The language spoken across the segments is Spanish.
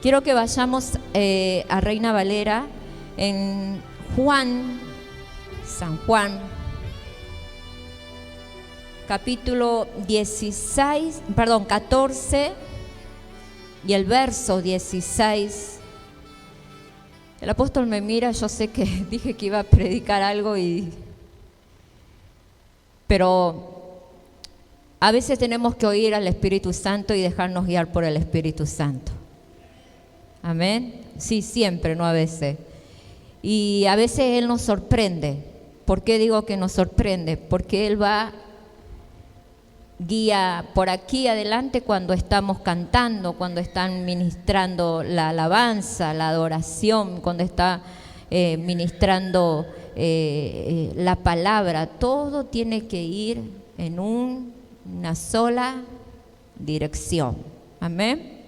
Quiero que vayamos a Reina Valera en San Juan, capítulo 14 y el verso 16. El apóstol me mira, yo sé que dije que iba a predicar algo, pero a veces tenemos que oír al Espíritu Santo y dejarnos guiar por el Espíritu Santo. Amén. Sí, siempre, no a veces. Y a veces Él nos sorprende. ¿Por qué digo que nos sorprende? Porque Él guía por aquí adelante cuando estamos cantando, cuando están ministrando la alabanza, la adoración, cuando está ministrando la palabra. Todo tiene que ir en una sola dirección. Amén.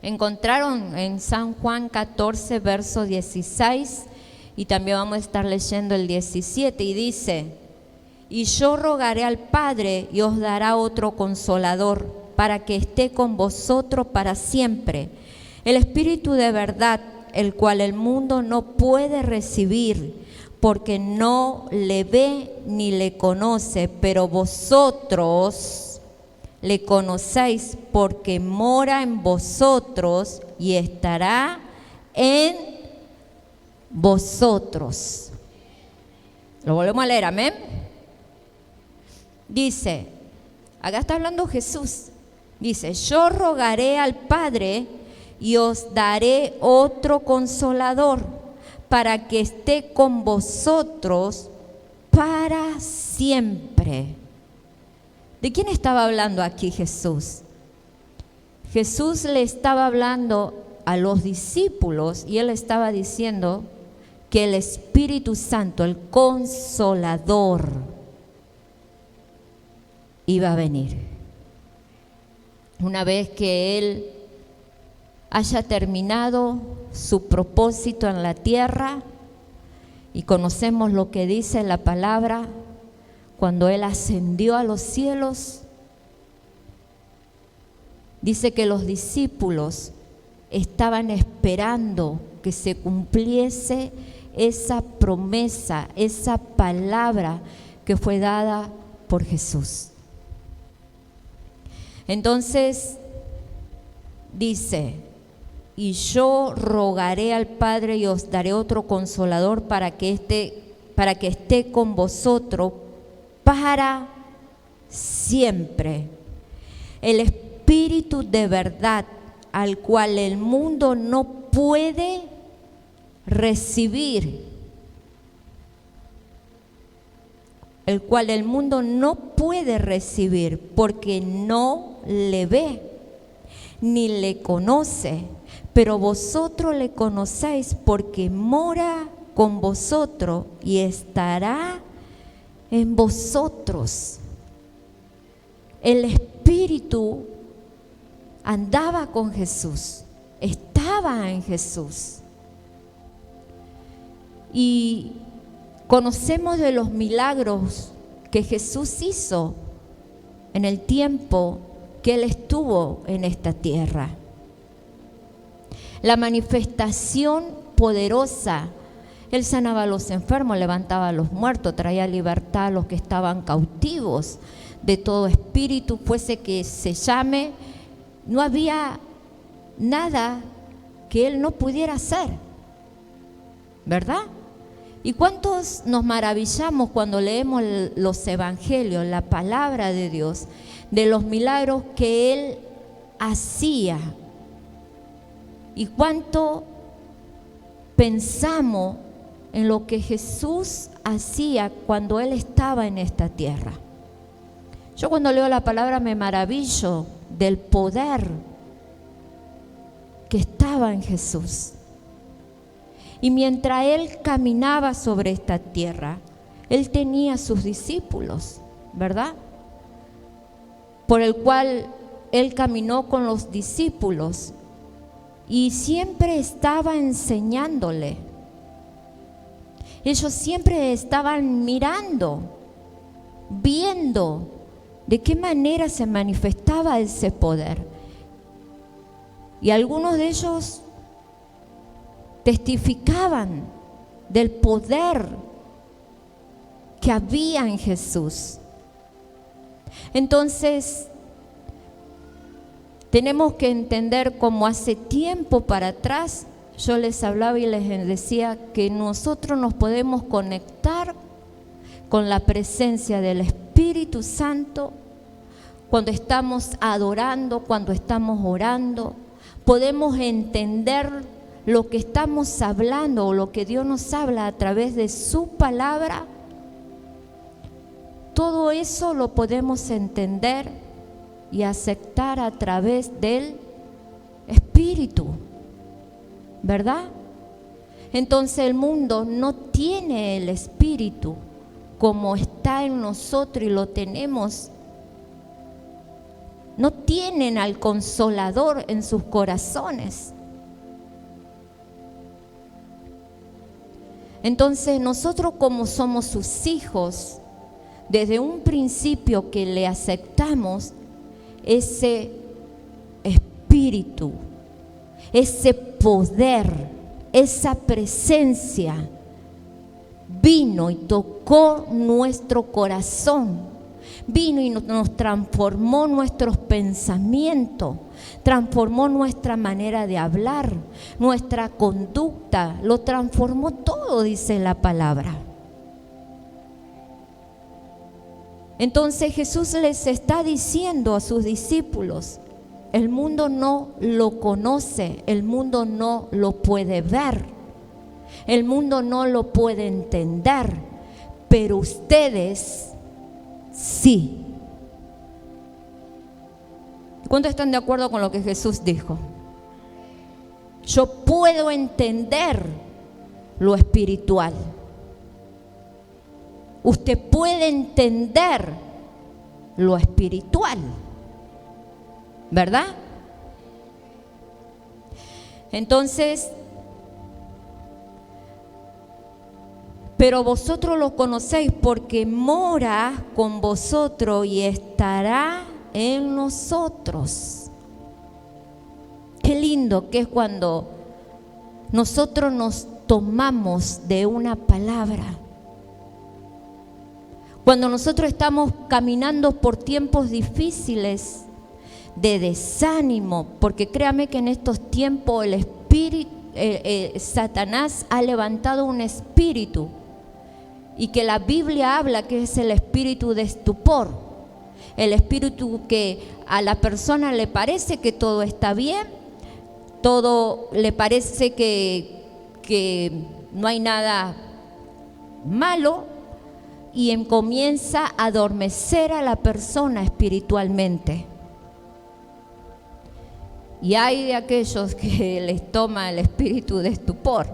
Encontraron en San Juan 14, verso 16, y también vamos a estar leyendo el 17, y dice: y yo rogaré al Padre y os dará otro consolador para que esté con vosotros para siempre, el Espíritu de verdad, el cual el mundo no puede recibir porque no le ve ni le conoce, pero vosotros le conocéis porque mora en vosotros y estará en vosotros. Lo volvemos a leer, amén. Dice, acá está hablando Jesús, dice: yo rogaré al Padre y os daré otro consolador para que esté con vosotros para siempre. ¿De quién estaba hablando aquí Jesús? Jesús le estaba hablando a los discípulos y Él estaba diciendo que el Espíritu Santo, el Consolador, iba a venir. Una vez que Él haya terminado su propósito en la tierra, y conocemos lo que dice la palabra, cuando Él ascendió a los cielos, dice que los discípulos estaban esperando que se cumpliese esa promesa, esa palabra que fue dada por Jesús. Entonces dice: y yo rogaré al Padre y os daré otro consolador para que esté con vosotros para siempre, el Espíritu de verdad, al cual el mundo no puede recibir, el cual el mundo no puede recibir porque no le ve ni le conoce, pero vosotros le conocéis porque mora con vosotros y estará en vosotros. El Espíritu andaba con Jesús, estaba en Jesús. Y conocemos de los milagros que Jesús hizo en el tiempo que Él estuvo en esta tierra. La manifestación poderosa: Él sanaba a los enfermos, levantaba a los muertos, traía libertad a los que estaban cautivos de todo espíritu, fuese que se llame. No había nada que Él no pudiera hacer, ¿verdad? ¿Y cuántos nos maravillamos cuando leemos los evangelios, la palabra de Dios, de los milagros que Él hacía? ¿Y cuánto pensamos en lo que Jesús hacía cuando Él estaba en esta tierra? Yo cuando leo la palabra me maravillo del poder que estaba en Jesús. Y mientras Él caminaba sobre esta tierra, Él tenía sus discípulos, ¿verdad? Por el cual Él caminó con los discípulos y siempre estaba enseñándole. Ellos siempre estaban mirando, viendo de qué manera se manifestaba ese poder. Y algunos de ellos testificaban del poder que había en Jesús. Entonces, tenemos que entender cómo hace tiempo para atrás yo les hablaba y les decía que nosotros nos podemos conectar con la presencia del Espíritu Santo cuando estamos adorando, cuando estamos orando. Podemos entender lo que estamos hablando o lo que Dios nos habla a través de su palabra. Todo eso lo podemos entender y aceptar a través del Espíritu, ¿verdad? Entonces el mundo no tiene el Espíritu como está en nosotros y lo tenemos. No tienen al Consolador en sus corazones. Entonces nosotros, como somos sus hijos, desde un principio que le aceptamos, ese Espíritu, ese poder, esa presencia vino y tocó nuestro corazón, vino y nos transformó nuestros pensamientos, transformó nuestra manera de hablar, nuestra conducta, lo transformó todo, dice la palabra. Entonces Jesús les está diciendo a sus discípulos: el mundo no lo conoce, el mundo no lo puede ver, el mundo no lo puede entender, pero ustedes sí. ¿Cuántos están de acuerdo con lo que Jesús dijo? Yo puedo entender lo espiritual. Usted puede entender lo espiritual, ¿verdad? Entonces, pero vosotros lo conocéis porque mora con vosotros y estará en nosotros. Qué lindo que es cuando nosotros nos tomamos de una palabra. Cuando nosotros estamos caminando por tiempos difíciles de desánimo, porque créame que en estos tiempos el espíritu, Satanás ha levantado un espíritu, y que la Biblia habla que es el espíritu de estupor, el espíritu que a la persona le parece que todo está bien, todo le parece que no hay nada malo, y comienza a adormecer a la persona espiritualmente. Y hay de aquellos que les toma el espíritu de estupor.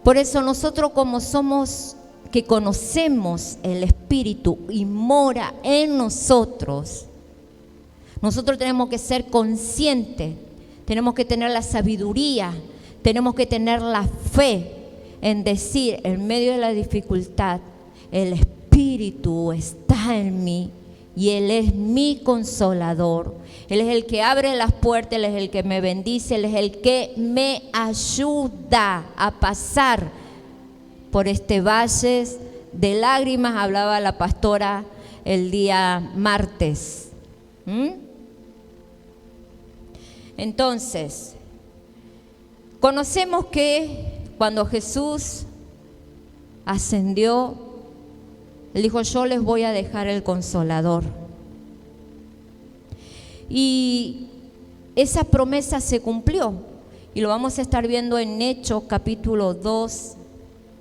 Por eso nosotros, como somos que conocemos el Espíritu y mora en nosotros, nosotros tenemos que ser conscientes, tenemos que tener la sabiduría, tenemos que tener la fe en decir, en medio de la dificultad, el Espíritu está en mí y Él es mi consolador. Él es el que abre las puertas, Él es el que me bendice, Él es el que me ayuda a pasar por este valle de lágrimas. Hablaba la pastora el día martes. Entonces, conocemos que cuando Jesús ascendió, Él dijo: yo les voy a dejar el Consolador. Y esa promesa se cumplió, y lo vamos a estar viendo en Hechos capítulo 2,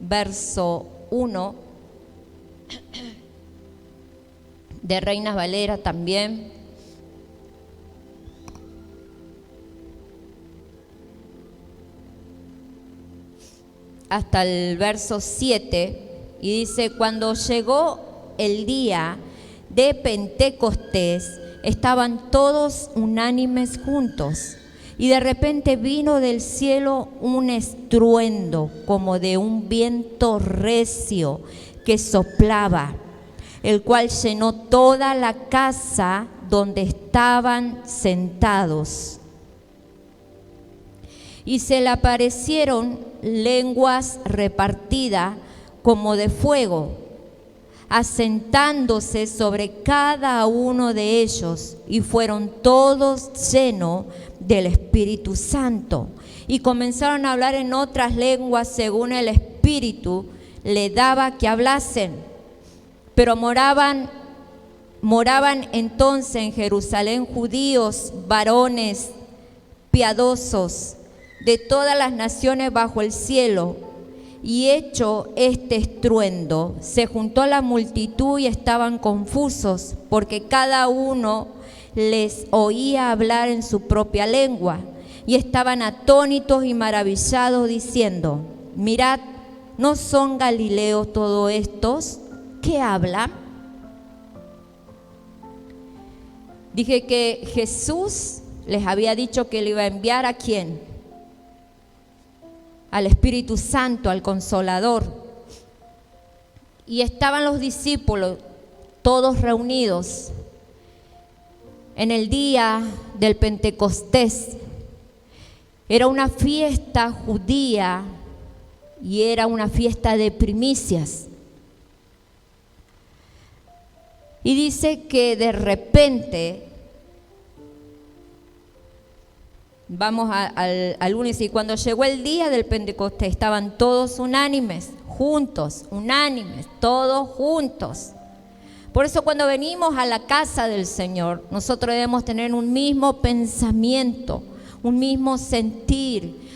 verso 1, de Reina Valera también. Hasta el verso 7. Y dice: cuando llegó el día de Pentecostés, estaban todos unánimes juntos, y de repente vino del cielo un estruendo como de un viento recio que soplaba, el cual llenó toda la casa donde estaban sentados. y se le aparecieron lenguas repartidas como de fuego, asentándose sobre cada uno de ellos, y fueron todos llenos del Espíritu Santo, y comenzaron a hablar en otras lenguas según el Espíritu le daba que hablasen. Pero moraban entonces en Jerusalén judíos, varones piadosos de todas las naciones bajo el cielo. Y hecho este estruendo, se juntó la multitud y estaban confusos, porque cada uno les oía hablar en su propia lengua. Y estaban atónitos y maravillados, diciendo: mirad, ¿no son galileos todos estos que hablan? Dije que Jesús les había dicho que le iba a enviar ¿a quién? Al Espíritu Santo, al Consolador. Y estaban los discípulos todos reunidos en el día del Pentecostés. Era una fiesta judía y era una fiesta de primicias. Y dice que de repente, vamos al lunes, y cuando llegó el día del Pentecostés estaban todos unánimes, todos juntos. Por eso cuando venimos a la casa del Señor, nosotros debemos tener un mismo pensamiento, un mismo sentir.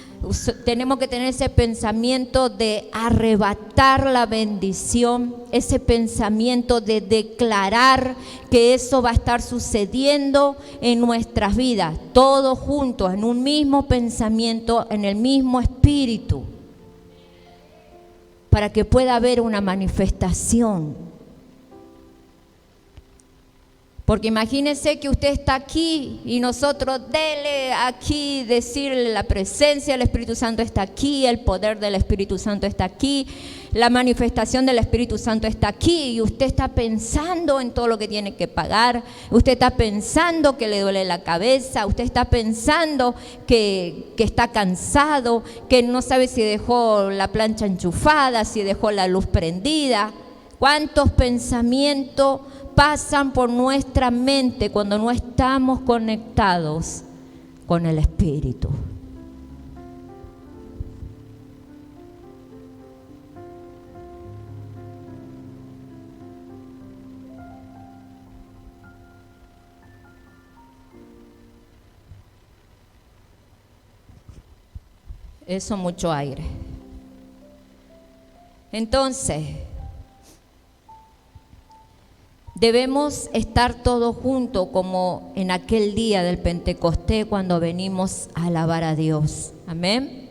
Tenemos que tener ese pensamiento de arrebatar la bendición, ese pensamiento de declarar que eso va a estar sucediendo en nuestras vidas, todos juntos, en un mismo pensamiento, en el mismo espíritu, para que pueda haber una manifestación. Porque imagínense que usted está aquí y nosotros dele aquí, decirle la presencia del Espíritu Santo está aquí, el poder del Espíritu Santo está aquí, la manifestación del Espíritu Santo está aquí, y usted está pensando en todo lo que tiene que pagar, usted está pensando que le duele la cabeza, usted está pensando que está cansado, que no sabe si dejó la plancha enchufada, si dejó la luz prendida. ¿Cuántos pensamientos pasan por nuestra mente cuando no estamos conectados con el Espíritu? Eso, mucho aire. Entonces, debemos estar todos juntos como en aquel día del Pentecostés cuando venimos a alabar a Dios. Amén.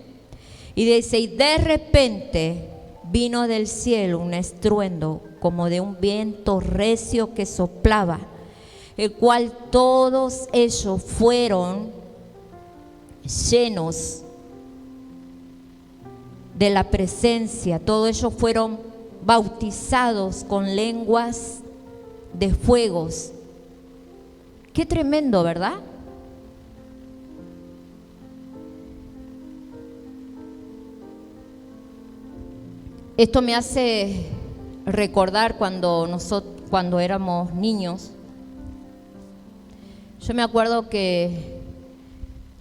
Y dice, y de repente vino del cielo un estruendo como de un viento recio que soplaba, el cual todos ellos fueron llenos de la presencia, todos ellos fueron bautizados con lenguas de fuegos. Qué tremendo, ¿verdad? Esto me hace recordar cuando éramos niños. Yo me acuerdo que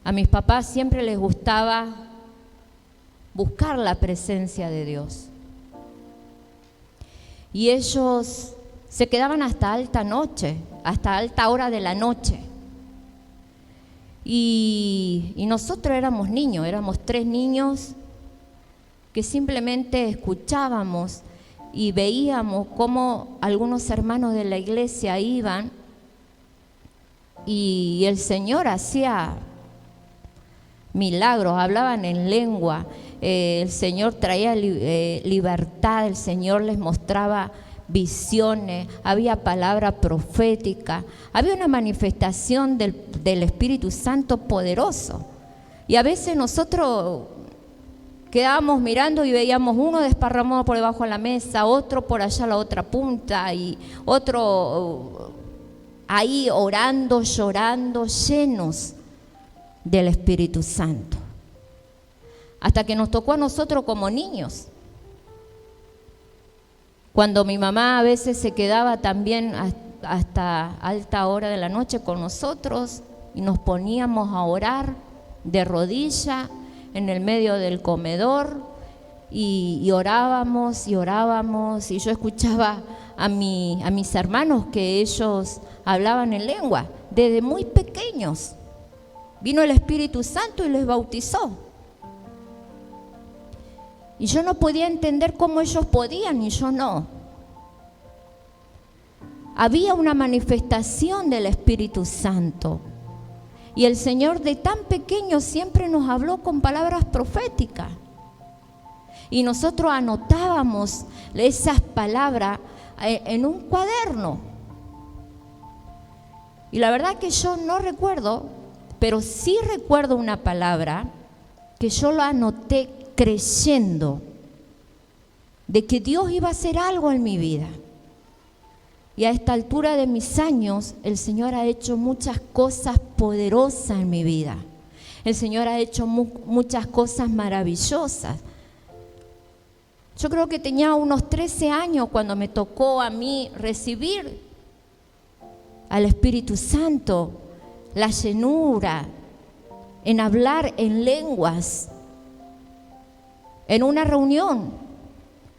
a mis papás siempre les gustaba buscar la presencia de Dios. Y ellos se quedaban hasta alta noche, hasta alta hora de la noche. Y nosotros éramos niños, éramos 3 niños que simplemente escuchábamos y veíamos cómo algunos hermanos de la iglesia iban y el Señor hacía milagros, hablaban en lengua, el Señor traía libertad, el Señor les mostraba visiones, había palabra profética, había una manifestación del Espíritu Santo poderoso. Y a veces nosotros quedábamos mirando y veíamos uno desparramado por debajo de la mesa, otro por allá a la otra punta y otro ahí orando, llorando, llenos del Espíritu Santo. hasta que nos tocó a nosotros como niños. Cuando mi mamá a veces se quedaba también hasta alta hora de la noche con nosotros y nos poníamos a orar de rodilla en el medio del comedor y orábamos y orábamos, y yo escuchaba a mis hermanos que ellos hablaban en lengua desde muy pequeños. Vino el Espíritu Santo y les bautizó. Y yo no podía entender cómo ellos podían y yo no. Había una manifestación del Espíritu Santo. Y el Señor de tan pequeño siempre nos habló con palabras proféticas. Y nosotros anotábamos esas palabras en un cuaderno. Y la verdad que yo no recuerdo, pero sí recuerdo una palabra que yo lo anoté creyendo de que Dios iba a hacer algo en mi vida. Y a esta altura de mis años, el Señor ha hecho muchas cosas poderosas en mi vida. El Señor ha hecho muchas cosas maravillosas. Yo creo que tenía unos 13 años cuando me tocó a mí recibir al Espíritu Santo, la llenura, en hablar en lenguas, en una reunión.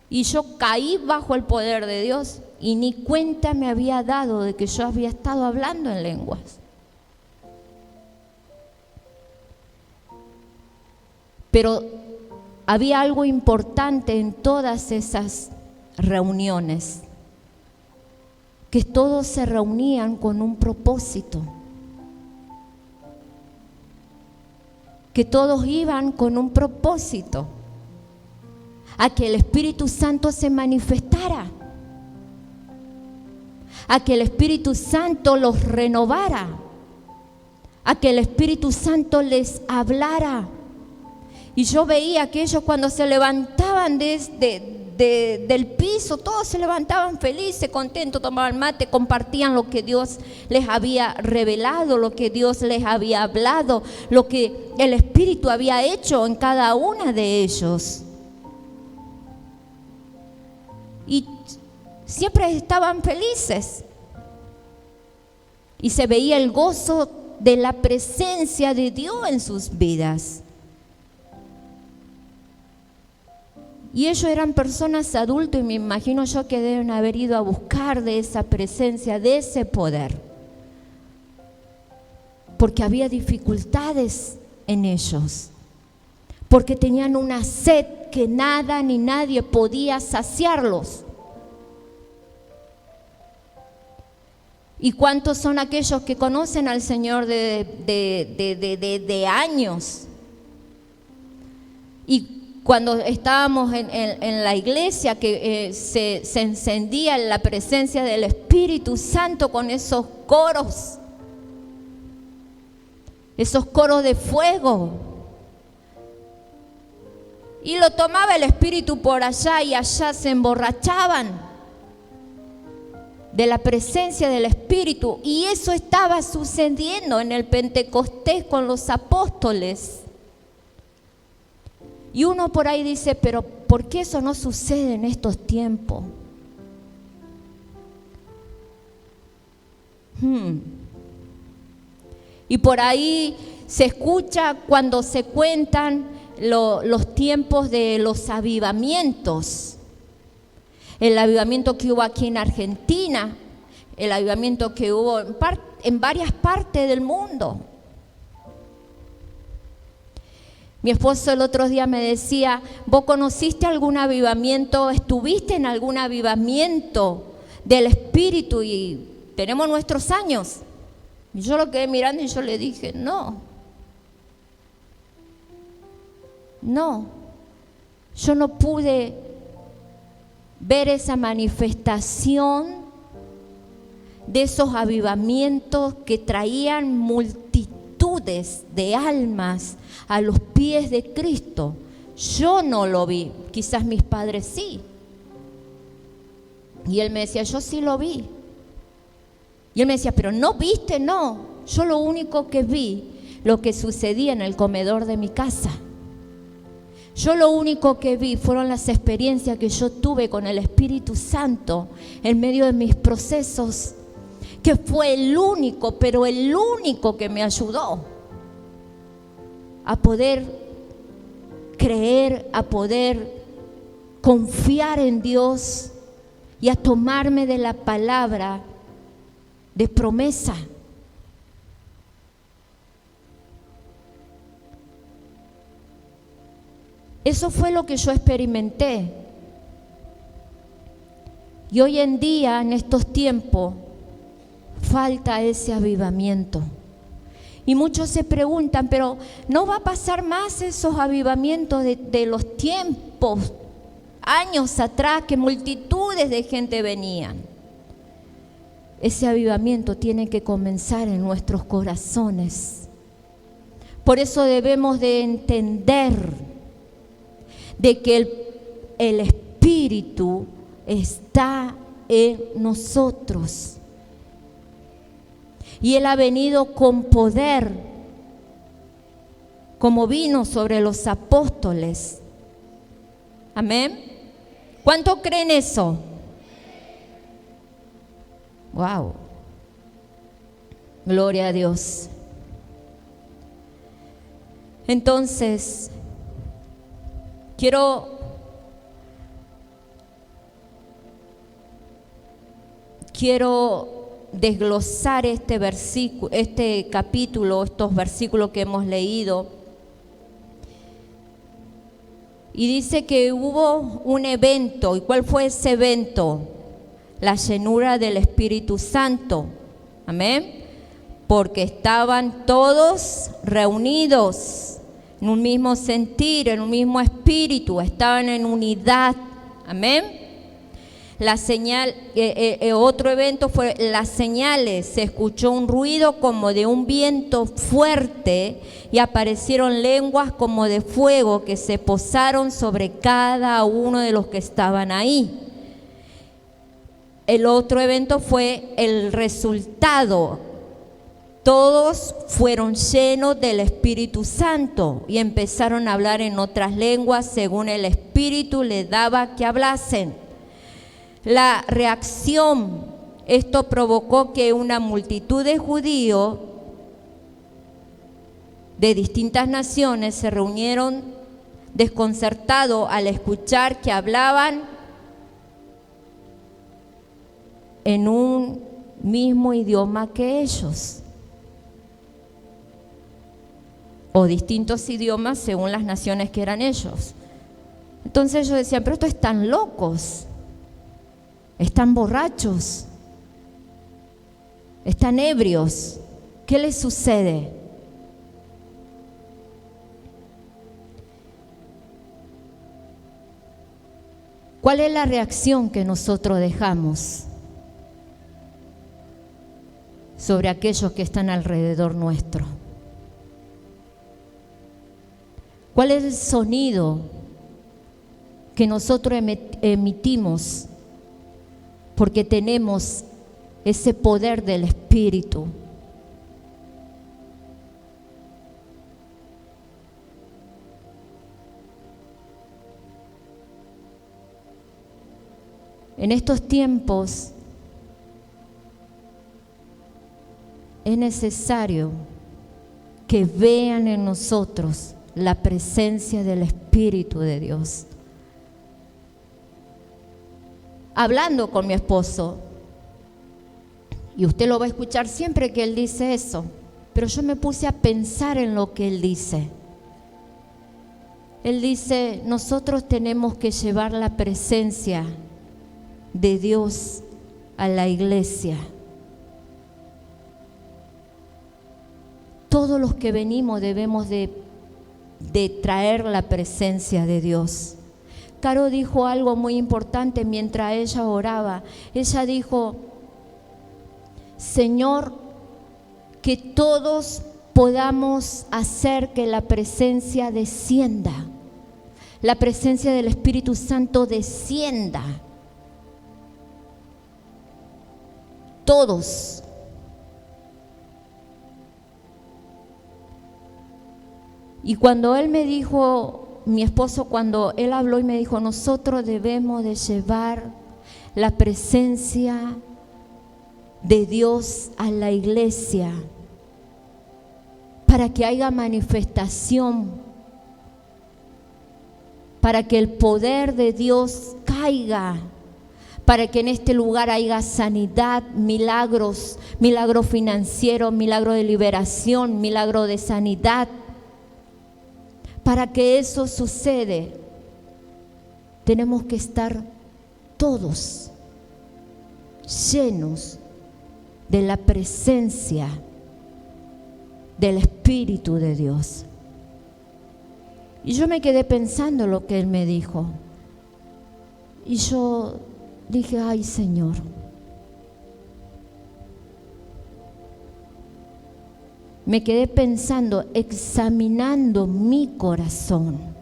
Y yo caí bajo el poder de Dios y ni cuenta me había dado de que yo había estado hablando en lenguas. Pero había algo importante en todas esas reuniones, que todos se reunían con un propósito, que todos iban con un propósito, a que el Espíritu Santo se manifestara, a que el Espíritu Santo los renovara, a que el Espíritu Santo les hablara. Y yo veía que ellos cuando se levantaban del piso, todos se levantaban felices, contentos, tomaban mate, compartían lo que Dios les había revelado, lo que Dios les había hablado, lo que el Espíritu había hecho en cada una de ellos. Y siempre estaban felices. Y se veía el gozo de la presencia de Dios en sus vidas. Y ellos eran personas adultas y me imagino yo que deben haber ido a buscar de esa presencia, de ese poder. Porque había dificultades en ellos. Porque tenían una sed que nada ni nadie podía saciarlos. ¿Y cuántos son aquellos que conocen al Señor de años? Y cuando estábamos en la iglesia, que se encendía la presencia del Espíritu Santo con esos coros de fuego. Y lo tomaba el Espíritu por allá y allá se emborrachaban de la presencia del Espíritu. Y eso estaba sucediendo en el Pentecostés con los apóstoles. Y uno por ahí dice, pero ¿por qué eso no sucede en estos tiempos? Y por ahí se escucha cuando se cuentan los tiempos de los avivamientos. El avivamiento que hubo aquí en Argentina, el avivamiento que hubo en varias partes del mundo. Mi esposo el otro día me decía, ¿vos conociste algún avivamiento? ¿Estuviste en algún avivamiento del Espíritu? Y tenemos nuestros años. Y yo lo quedé mirando y yo le dije, no, yo no pude ver esa manifestación de esos avivamientos que traían multitudes de almas a los pies de Cristo. Yo no lo vi, quizás mis padres sí. Y él me decía, yo sí lo vi. Y él me decía, pero ¿no viste? No, yo lo único que vi, lo que sucedía en el comedor de mi casa. Yo lo único que vi fueron las experiencias que yo tuve con el Espíritu Santo en medio de mis procesos, que fue el único, pero el único que me ayudó a poder creer, a poder confiar en Dios y a tomarme de la palabra de promesa. Eso fue lo que yo experimenté. Y hoy en día, en estos tiempos, falta ese avivamiento. Y muchos se preguntan, pero ¿no va a pasar más esos avivamientos de los tiempos, años atrás, que multitudes de gente venían? Ese avivamiento tiene que comenzar en nuestros corazones. Por eso debemos de entender de que el Espíritu está en nosotros. Y Él ha venido con poder, como vino sobre los apóstoles. Amén. ¿Cuánto creen eso? Wow. Gloria a Dios. Entonces, quiero desglosar este versículo, este capítulo, estos versículos que hemos leído. Y dice que hubo un evento. ¿Y cuál fue ese evento? La llenura del Espíritu Santo. Amén. Porque estaban todos reunidos en un mismo sentir, en un mismo espíritu, estaban en unidad. Amén. La señal, otro evento fue las señales. Se escuchó un ruido como de un viento fuerte y aparecieron lenguas como de fuego que se posaron sobre cada uno de los que estaban ahí. El otro evento fue el resultado. Todos fueron llenos del Espíritu Santo y empezaron a hablar en otras lenguas según el Espíritu les daba que hablasen. La reacción, esto provocó que una multitud de judíos de distintas naciones se reunieron desconcertados al escuchar que hablaban en un mismo idioma que ellos, o distintos idiomas según las naciones que eran ellos. Entonces ellos decían, pero estos están locos, están borrachos, están ebrios, ¿qué les sucede? ¿Cuál es la reacción que nosotros dejamos sobre aquellos que están alrededor nuestro? ¿Cuál es el sonido que nosotros emitimos porque tenemos ese poder del Espíritu? En estos tiempos es necesario que vean en nosotros la presencia del Espíritu de Dios. Hablando con mi esposo, y usted lo va a escuchar siempre que él dice eso, pero yo me puse a pensar en lo que él dice. Él dice, nosotros tenemos que llevar la presencia de Dios a la iglesia. Todos los que venimos debemos de traer la presencia de Dios. Caro dijo algo muy importante mientras ella oraba. Ella dijo, Señor, que todos podamos hacer que la presencia descienda, la presencia del Espíritu Santo descienda. Todos. Y cuando él me dijo mi esposo, cuando él habló y me dijo, nosotros debemos de llevar la presencia de Dios a la iglesia para que haya manifestación, para que el poder de Dios caiga, para que en este lugar haya sanidad, milagros, milagro financiero, milagro de liberación, milagro de sanidad. Para que eso suceda, tenemos que estar todos llenos de la presencia del Espíritu de Dios. Y yo me quedé pensando lo que él me dijo. Y yo dije, ay Señor, me quedé pensando, examinando mi corazón.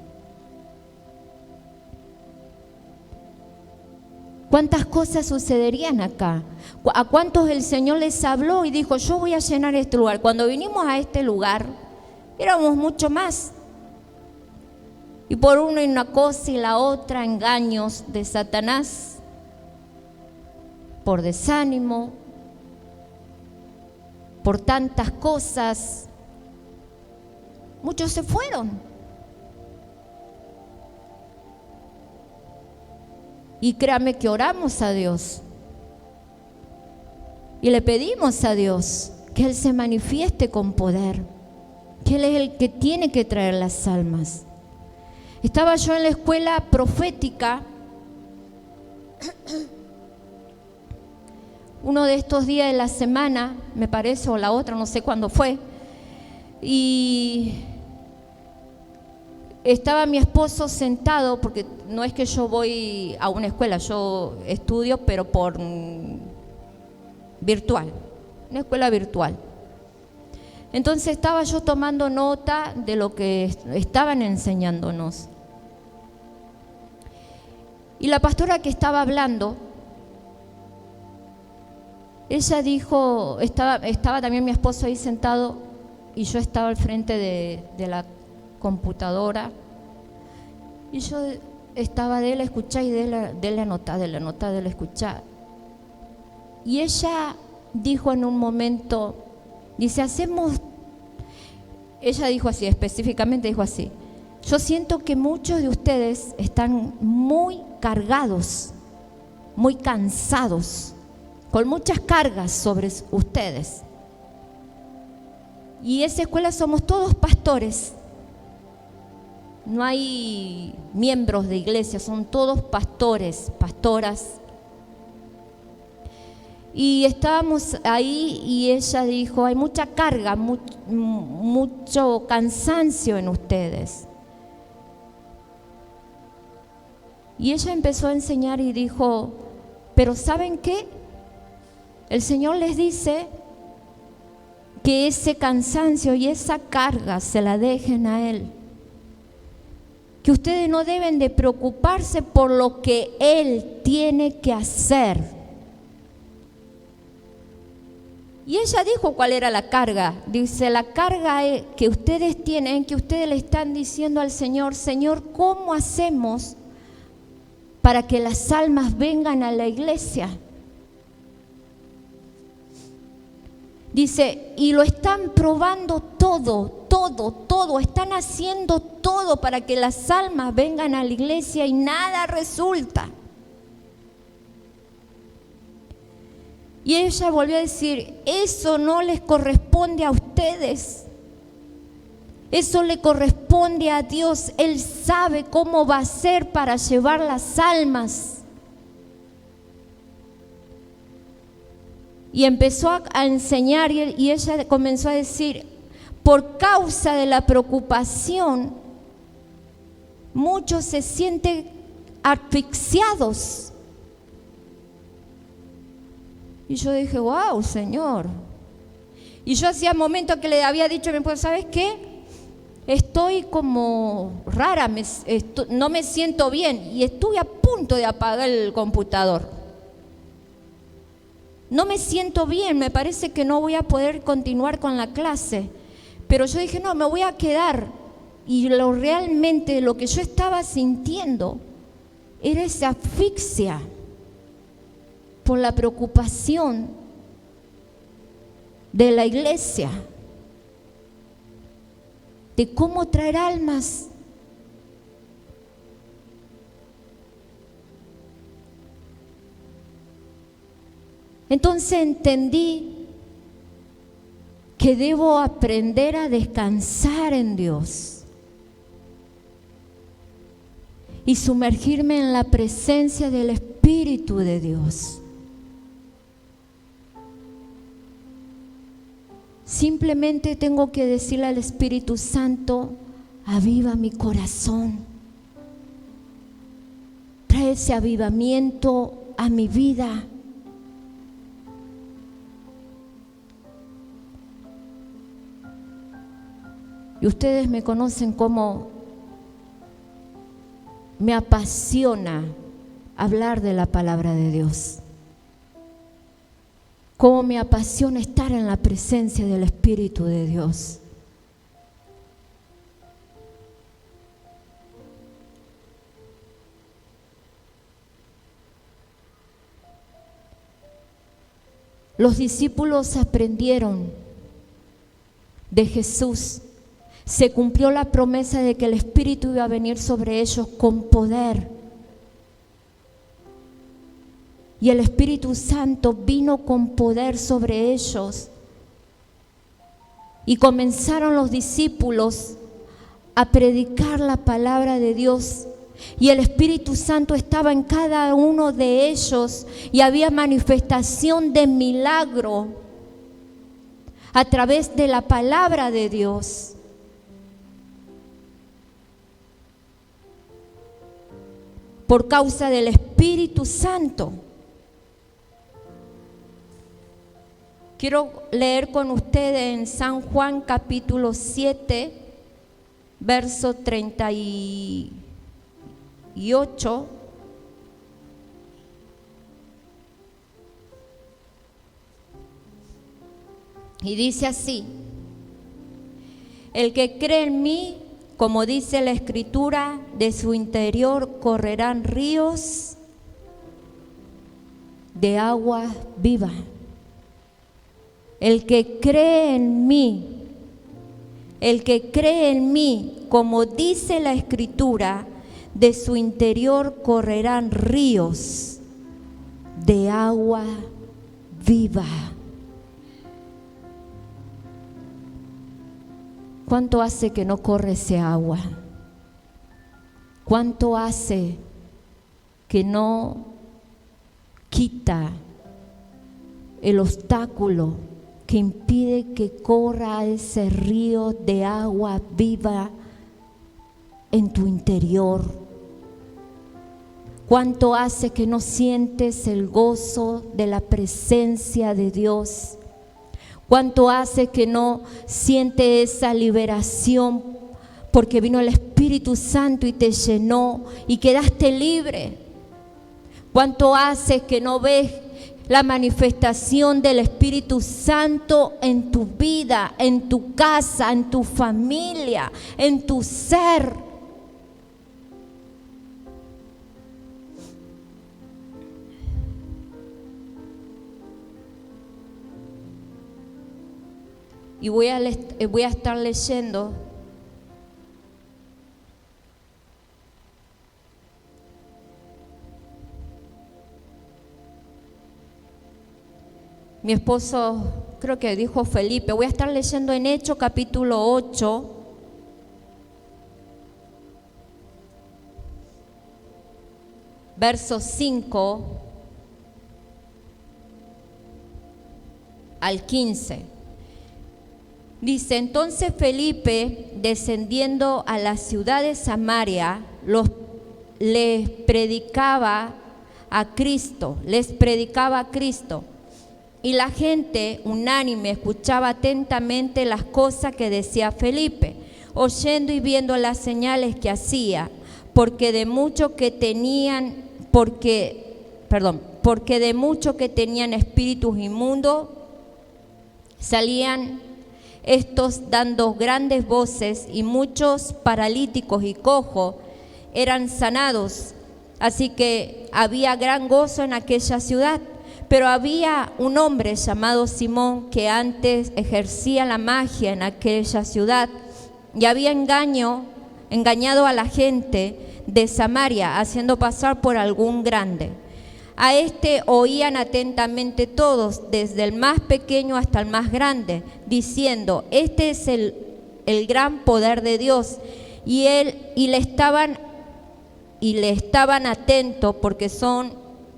¿Cuántas cosas sucederían acá? ¿A cuántos el Señor les habló y dijo, yo voy a llenar este lugar? Cuando vinimos a este lugar, éramos mucho más. Y por una cosa y la otra, engaños de Satanás, por desánimo, por tantas cosas, muchos se fueron. Y créame que oramos a Dios y le pedimos a Dios que Él se manifieste con poder, que Él es el que tiene que traer las almas. Estaba yo en la escuela profética uno de estos días de la semana, me parece, o la otra, no sé cuándo fue, y estaba mi esposo sentado, porque no es que yo voy a una escuela, yo estudio, pero por virtual, una escuela virtual. Entonces estaba yo tomando nota de lo que estaban enseñándonos. Y la pastora que estaba hablando, ella dijo, estaba también mi esposo ahí sentado y yo estaba al frente de la computadora y yo estaba de él a escuchar y de él a anotar, de él a escuchar. Y ella dijo en un momento, dice, ella dijo así, específicamente dijo así, yo siento que muchos de ustedes están muy cargados, muy cansados, con muchas cargas sobre ustedes. Y esa escuela somos todos pastores. No hay miembros de iglesia, son todos pastores, pastoras. Y estábamos ahí y ella dijo, hay mucha carga, mucho cansancio en ustedes. Y ella empezó a enseñar y dijo, pero ¿saben qué? El Señor les dice que ese cansancio y esa carga se la dejen a Él. Que ustedes no deben de preocuparse por lo que Él tiene que hacer. Y ella dijo cuál era la carga. Dice, la carga que ustedes tienen, que ustedes le están diciendo al Señor, Señor, ¿cómo hacemos para que las almas vengan a la iglesia? Dice, y lo están probando todo, están haciendo todo para que las almas vengan a la iglesia y nada resulta. Y ella volvió a decir, eso no les corresponde a ustedes, eso le corresponde a Dios, Él sabe cómo va a ser para llevar las almas. Y empezó a enseñar y ella comenzó a decir, por causa de la preocupación, muchos se sienten asfixiados. Y yo dije, wow, Señor. Y yo hacía momentos que le había dicho a mi esposo, ¿sabes qué? Estoy como rara, no me siento bien. Y estuve a punto de apagar el computador. No me siento bien, me parece que no voy a poder continuar con la clase. Pero yo dije, no, me voy a quedar Y realmente lo que yo estaba sintiendo era esa asfixia por la preocupación de la iglesia, de cómo traer almas. Entonces entendí que debo aprender a descansar en Dios y sumergirme en la presencia del Espíritu de Dios. Simplemente tengo que decirle al Espíritu Santo: aviva mi corazón, trae ese avivamiento a mi vida. Y ustedes me conocen como me apasiona hablar de la palabra de Dios. Cómo me apasiona estar en la presencia del Espíritu de Dios. Los discípulos aprendieron de Jesús. Se cumplió la promesa de que el Espíritu iba a venir sobre ellos con poder. Y el Espíritu Santo vino con poder sobre ellos. Y comenzaron los discípulos a predicar la palabra de Dios. Y el Espíritu Santo estaba en cada uno de ellos. Y había manifestación de milagro a través de la palabra de Dios. Por causa del Espíritu Santo. Quiero leer con ustedes en San Juan capítulo 7, verso 38. Y dice así: el que cree en mí, como dice la Escritura, de su interior correrán ríos de agua viva. El que cree en mí, como dice la Escritura, de su interior correrán ríos de agua viva. ¿Cuánto hace que no corre ese agua? ¿Cuánto hace que no quita el obstáculo que impide que corra ese río de agua viva en tu interior? ¿Cuánto hace que no sientes el gozo de la presencia de Dios? ¿Cuánto hace que no sientes esa liberación porque vino el Espíritu Santo y te llenó y quedaste libre? ¿Cuánto hace que no ves la manifestación del Espíritu Santo en tu vida, en tu casa, en tu familia, en tu ser? Y voy a estar leyendo mi esposo, creo que dijo Felipe, voy a estar leyendo en Hechos capítulo 8, versos 5 al 15. Dice: entonces Felipe, descendiendo a la ciudad de Samaria, les predicaba a Cristo. Y la gente unánime escuchaba atentamente las cosas que decía Felipe, oyendo y viendo las señales que hacía, porque de muchos que tenían espíritus inmundos salían estos dando grandes voces, y muchos paralíticos y cojos eran sanados. Así que había gran gozo en aquella ciudad. Pero había un hombre llamado Simón que antes ejercía la magia en aquella ciudad y había engañado a la gente de Samaria, haciendo pasar por algún grande. A este oían atentamente todos, desde el más pequeño hasta el más grande, diciendo: este es el gran poder de Dios. Y le estaban atentos, porque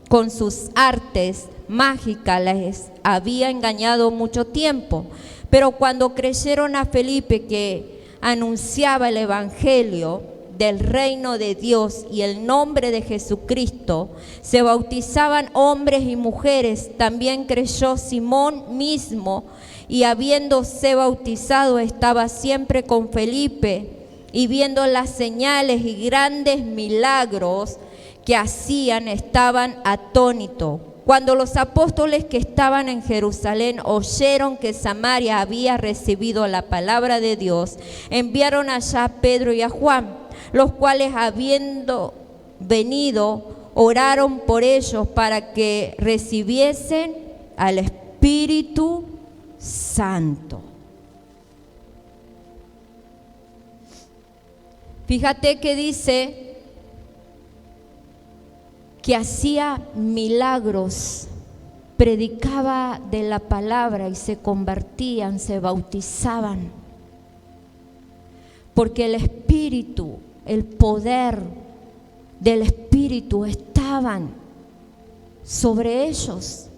con sus artes mágicas les había engañado mucho tiempo. Pero cuando creyeron a Felipe, que anunciaba el evangelio del reino de Dios y el nombre de Jesucristo, se bautizaban hombres y mujeres. También creyó Simón mismo, y habiéndose bautizado estaba siempre con Felipe, y viendo las señales y grandes milagros que hacían, estaban atónitos. Cuando los apóstoles que estaban en Jerusalén oyeron que Samaria había recibido la palabra de Dios, enviaron allá a Pedro y a Juan, los cuales, habiendo venido, oraron por ellos para que recibiesen al Espíritu Santo. Fíjate que dice que hacía milagros, predicaba de la palabra y se convertían, se bautizaban, porque el Espíritu, el poder del Espíritu estaban sobre ellos.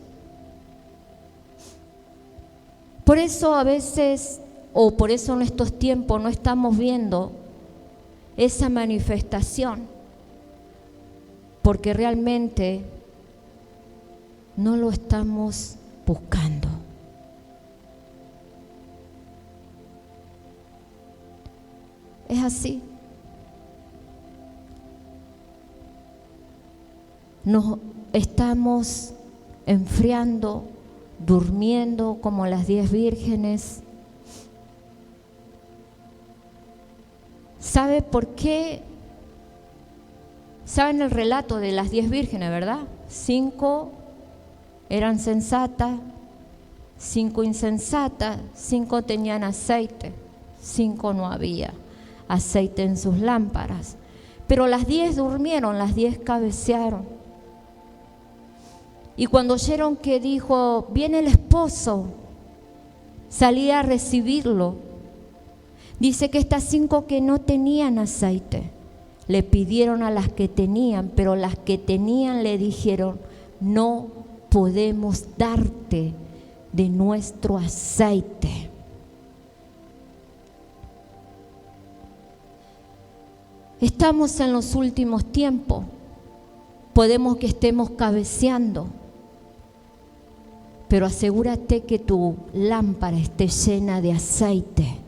Por eso a veces, o por eso en estos tiempos, no estamos viendo esa manifestación, porque realmente no lo estamos buscando. Es así. Nos estamos enfriando, durmiendo como las 10 vírgenes. ¿Sabe por qué? ¿Saben el relato de las 10 vírgenes, verdad? 5 eran sensatas, 5 insensatas, 5 tenían aceite, 5 no había aceite en sus lámparas. Pero las 10 durmieron, las 10 cabecearon. Y cuando oyeron que dijo: viene el esposo, salía a recibirlo. Dice que estas 5 que no tenían aceite le pidieron a las que tenían, pero las que tenían le dijeron: no podemos darte de nuestro aceite. Estamos en los últimos tiempos. Podemos que estemos cabeceando, pero asegúrate que tu lámpara esté llena de aceite.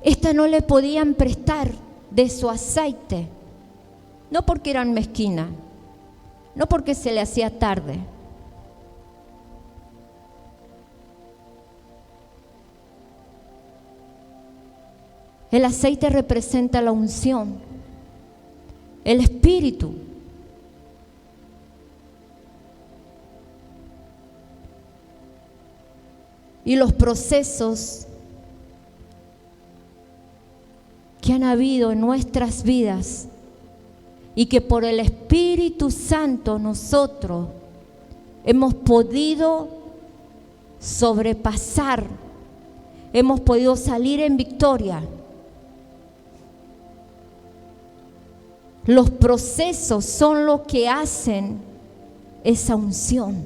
Esta no le podían prestar de su aceite, no porque eran mezquinas, no porque se le hacía tarde. El aceite representa la unción, el Espíritu. Y los procesos que han habido en nuestras vidas y que por el Espíritu Santo nosotros hemos podido sobrepasar, hemos podido salir en victoria. Los procesos son lo que hacen esa unción.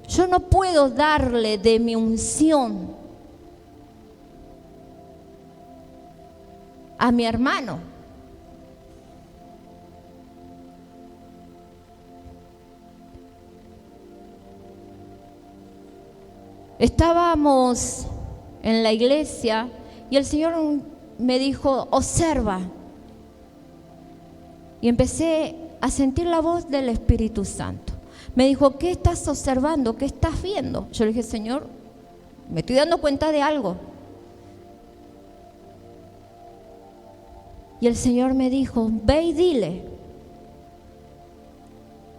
Yo no puedo darle de mi unción a mi hermano. Estábamos en la iglesia y el Señor me dijo: observa. Y empecé a sentir la voz del Espíritu Santo. Me dijo, ¿qué estás observando? ¿Qué estás viendo? Yo le dije, Señor, me estoy dando cuenta de algo. Y el Señor me dijo, ve y dile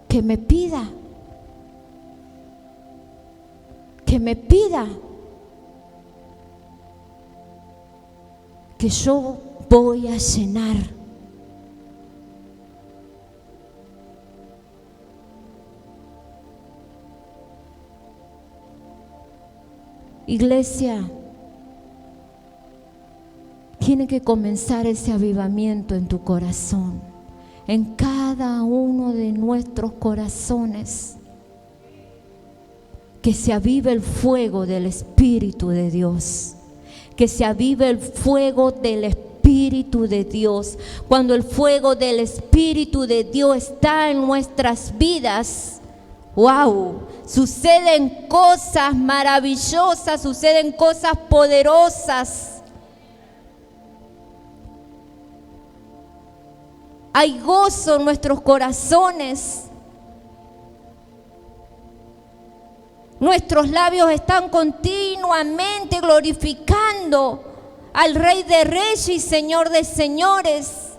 que me pida. Que me pida. Que yo voy a llenar. Iglesia, tiene que comenzar ese avivamiento en tu corazón, en cada uno de nuestros corazones. Que se avive el fuego del Espíritu de Dios. Que se avive el fuego del Espíritu de Dios. Cuando el fuego del Espíritu de Dios está en nuestras vidas, ¡wow! Suceden cosas maravillosas, suceden cosas poderosas. Hay gozo en nuestros corazones. Nuestros labios están continuamente glorificando al Rey de Reyes y Señor de Señores.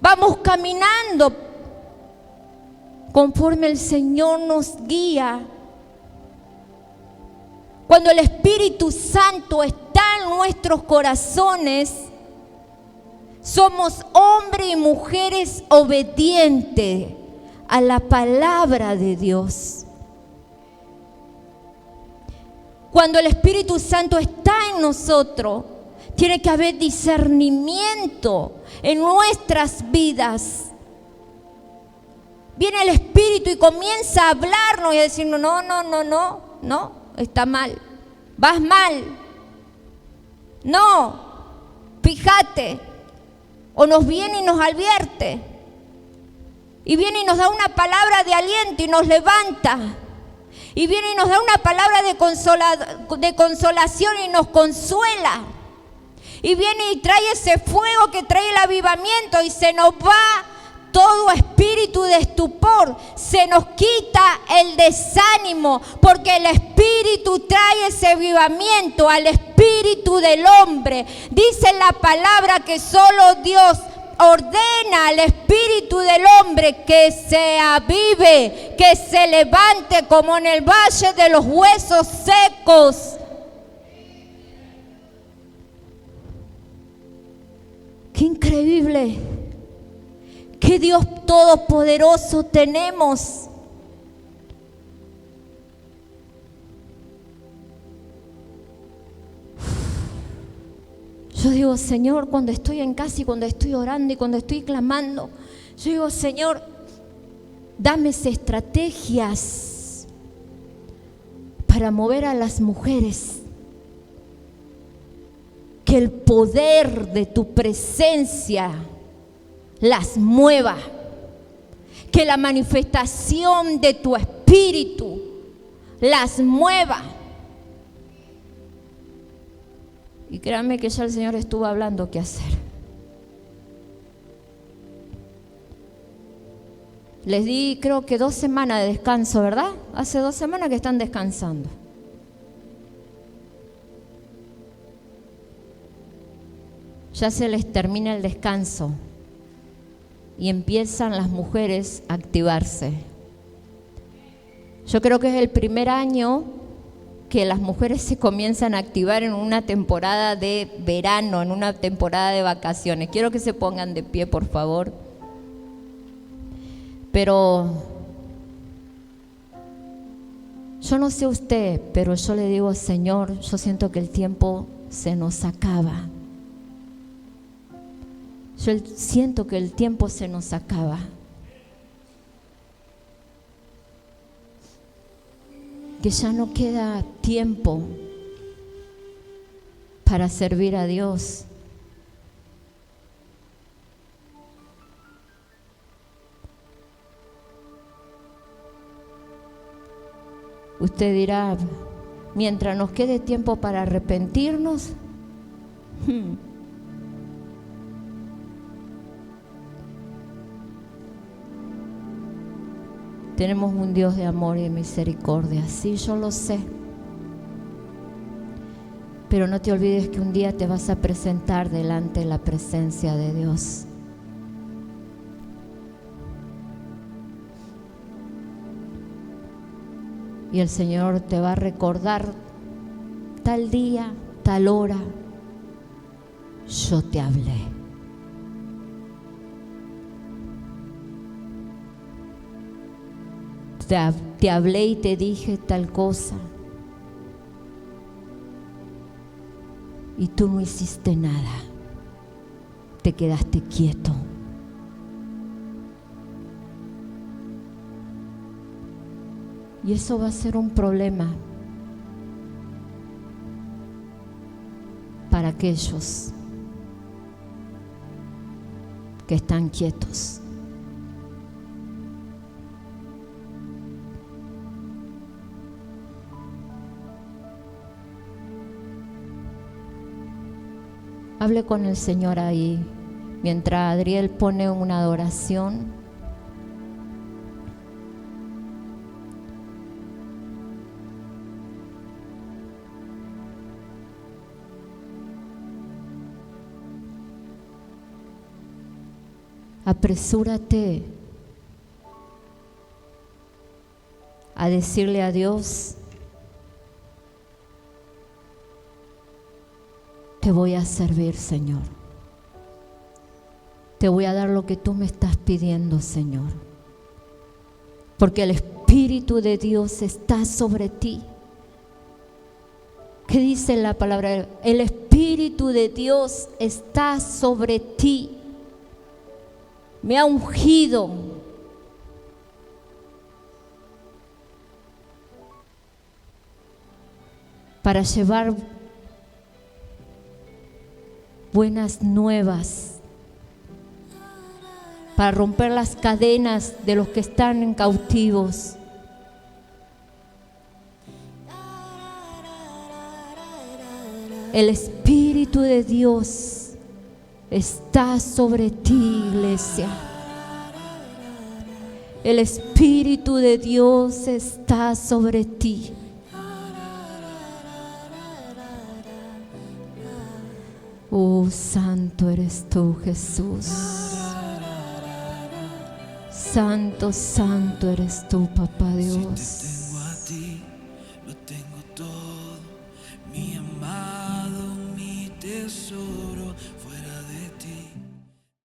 Vamos caminando conforme el Señor nos guía. Cuando el Espíritu Santo está en nuestros corazones, somos hombres y mujeres obedientes a la palabra de Dios. Cuando el Espíritu Santo está en nosotros, tiene que haber discernimiento en nuestras vidas. Viene el Espíritu y comienza a hablarnos y a decirnos, no, está mal, vas mal, no, fíjate. O nos viene y nos advierte, y viene y nos da una palabra de aliento y nos levanta, y viene y nos da una palabra de consolación y nos consuela, y viene y trae ese fuego que trae el avivamiento y se nos va todo espíritu de estupor, se nos quita el desánimo, porque el Espíritu trae ese avivamiento al espíritu del hombre. Dice la palabra que solo Dios ordena al espíritu del hombre que se avive, que se levante como en el valle de los huesos secos. ¡Qué increíble! ¡Qué Dios todopoderoso tenemos! Yo digo, Señor, cuando estoy en casa y cuando estoy orando y cuando estoy clamando, yo digo, Señor, dame estrategias para mover a las mujeres. Que el poder de tu presencia las mueva, que la manifestación de tu espíritu las mueva. Y créanme que ya el Señor estuvo hablando qué hacer. Les di creo que 2 semanas de descanso, ¿verdad? Hace 2 semanas que están descansando. Ya se les termina el descanso y empiezan las mujeres a activarse. Yo creo que es el primer año que las mujeres se comienzan a activar en una temporada de verano, en una temporada de vacaciones. Quiero que se pongan de pie, por favor. Pero yo no sé usted, pero yo le digo, Señor, yo siento que el tiempo se nos acaba. Yo siento que el tiempo se nos acaba. Que ya no queda tiempo para servir a Dios. Usted dirá, mientras nos quede tiempo para arrepentirnos, Tenemos un Dios de amor y de misericordia, sí, yo lo sé. Pero no te olvides que un día te vas a presentar delante de la presencia de Dios. Y el Señor te va a recordar: tal día, tal hora, yo te hablé. Te hablé y te dije tal cosa. Y tú no hiciste nada. Te quedaste quieto. Y eso va a ser un problema para aquellos que están quietos. Hable con el Señor ahí, mientras Adriel pone una adoración. Apresúrate a decirle a Dios: te voy a servir, Señor. Te voy a dar lo que tú me estás pidiendo, Señor. Porque el Espíritu de Dios está sobre ti. ¿Qué dice la palabra? El Espíritu de Dios está sobre ti. Me ha ungido para llevar buenas nuevas, para romper las cadenas de los que están en cautivos. El Espíritu de Dios está sobre ti, iglesia. El Espíritu de Dios está sobre ti. Oh, santo eres tú, Jesús. Santo, santo eres tú, Papá Dios.